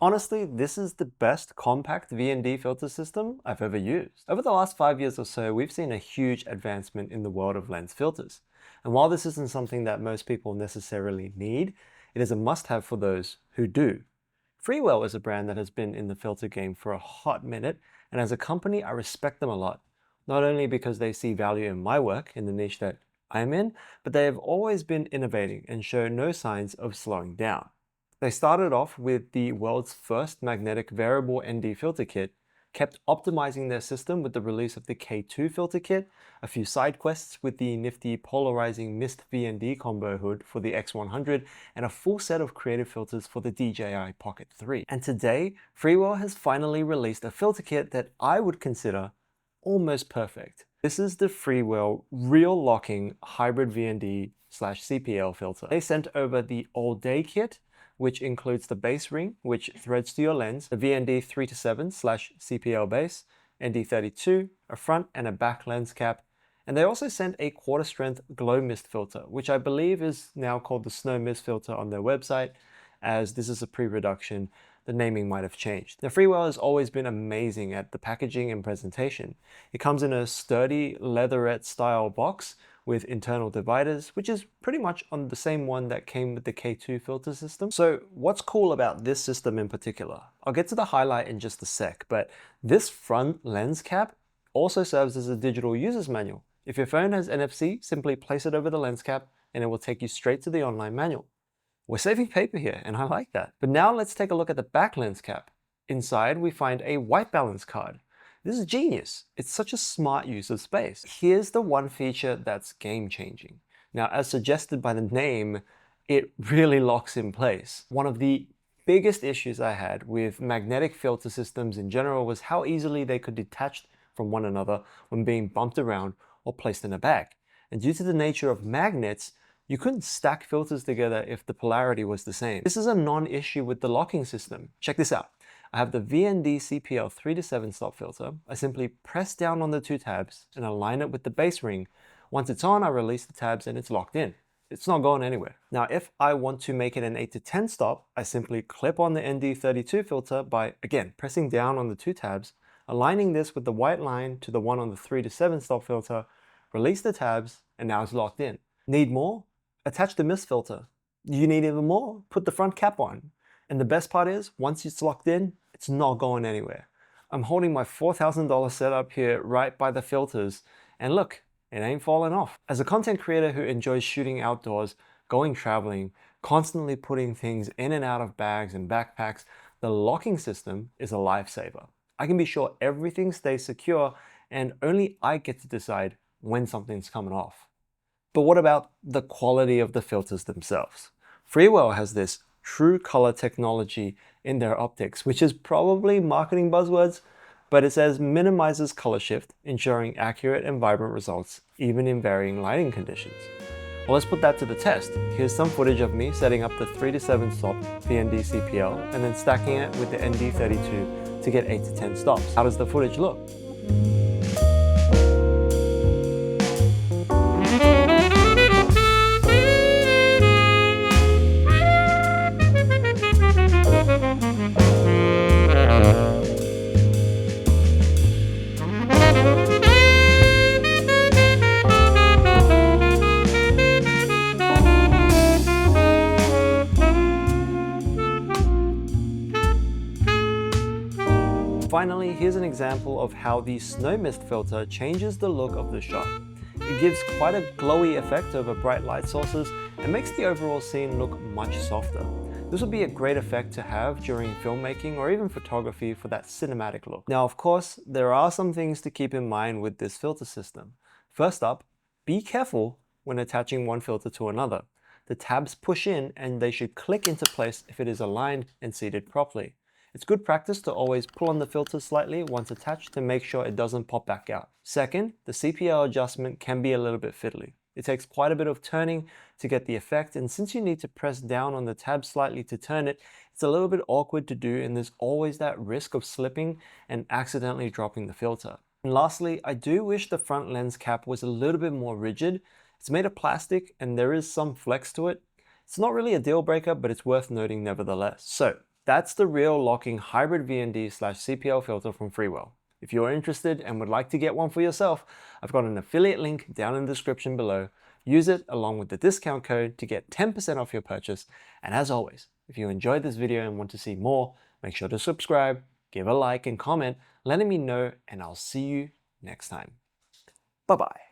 Honestly, this is the best compact VND filter system I've ever used. Over the last 5 years or so, we've seen a huge advancement in the world of lens filters. And while this isn't something that most people necessarily need, it is a must-have for those who do. Freewell is a brand that has been in the filter game for a hot minute, and as a company, I respect them a lot. Not only because they see value in my work, in the niche that I'm in, but they have always been innovating and show no signs of slowing down. They started off with the world's first magnetic variable ND filter kit, kept optimizing their system with the release of the K2 filter kit, a few side quests with the nifty polarizing mist VND combo hood for the X100, and a full set of creative filters for the DJI Pocket 3. And today, Freewell has finally released a filter kit that I would consider almost perfect. This is the Freewell Real Locking Hybrid VND/CPL filter. They sent over the all-day kit, which includes the base ring, which threads to your lens, the VND 3-7/CPL base, ND32, a front and a back lens cap, and they also sent a quarter strength glow mist filter, which I believe is now called the snow mist filter on their website, as this is a pre-production. The naming might have changed. Now, Freewell has always been amazing at the packaging and presentation. It comes in a sturdy leatherette style box with internal dividers, which is pretty much on the same one that came with the K2 filter system. So what's cool about this system in particular? I'll get to the highlight in just a sec, but this front lens cap also serves as a digital user's manual. If your phone has NFC, simply place it over the lens cap and it will take you straight to the online manual. We're saving paper here, and I like that. But now let's take a look at the back lens cap. Inside, we find a white balance card. This is genius. It's such a smart use of space. Here's the one feature that's game-changing. Now, as suggested by the name, it really locks in place. One of the biggest issues I had with magnetic filter systems in general was how easily they could detach from one another when being bumped around or placed in a bag. And due to the nature of magnets, you couldn't stack filters together if the polarity was the same. This is a non-issue with the locking system. Check this out. I have the VND CPL 3-7 stop filter. I simply press down on the two tabs and align it with the base ring. Once it's on, I release the tabs and it's locked in. It's not going anywhere. Now, if I want to make it an 8-10 stop, I simply clip on the ND32 filter by, again, pressing down on the two tabs, aligning this with the white line to the one on the 3-7 stop filter, release the tabs, and now it's locked in. Need more? Attach the mist filter. You need even more? Put the front cap on. And the best part is, once it's locked in, it's not going anywhere. I'm holding my $4,000 setup here right by the filters, and look, it ain't falling off. As a content creator who enjoys shooting outdoors, going traveling, constantly putting things in and out of bags and backpacks, the locking system is a lifesaver. I can be sure everything stays secure, and only I get to decide when something's coming off. But what about the quality of the filters themselves? Freewell has this true color technology in their optics, which is probably marketing buzzwords, but it says minimizes color shift, ensuring accurate and vibrant results, even in varying lighting conditions. Well, let's put that to the test. Here's some footage of me setting up the 3-7 stop VND CPL and then stacking it with the ND32 to get 8-10 stops. How does the footage look? Finally, here's an example of how the snow mist filter changes the look of the shot. It gives quite a glowy effect over bright light sources and makes the overall scene look much softer. This would be a great effect to have during filmmaking or even photography for that cinematic look. Now, of course, there are some things to keep in mind with this filter system. First up, be careful when attaching one filter to another. The tabs push in and they should click into place if it is aligned and seated properly. It's good practice to always pull on the filter slightly once attached to make sure it doesn't pop back out. Second, the CPL adjustment can be a little bit fiddly. It takes quite a bit of turning to get the effect, and since you need to press down on the tab slightly to turn it, it's a little bit awkward to do, and there's always that risk of slipping and accidentally dropping the filter. And lastly, I do wish the front lens cap was a little bit more rigid. It's made of plastic and there is some flex to it. It's not really a deal breaker, but it's worth noting nevertheless. So, That's the Real Locking Hybrid VND/CPL filter from Freewell. If you're interested and would like to get one for yourself, I've got an affiliate link down in the description below. Use it along with the discount code to get 10% off your purchase. And as always, if you enjoyed this video and want to see more, make sure to subscribe, give a like and comment, letting me know, and I'll see you next time. Bye-bye.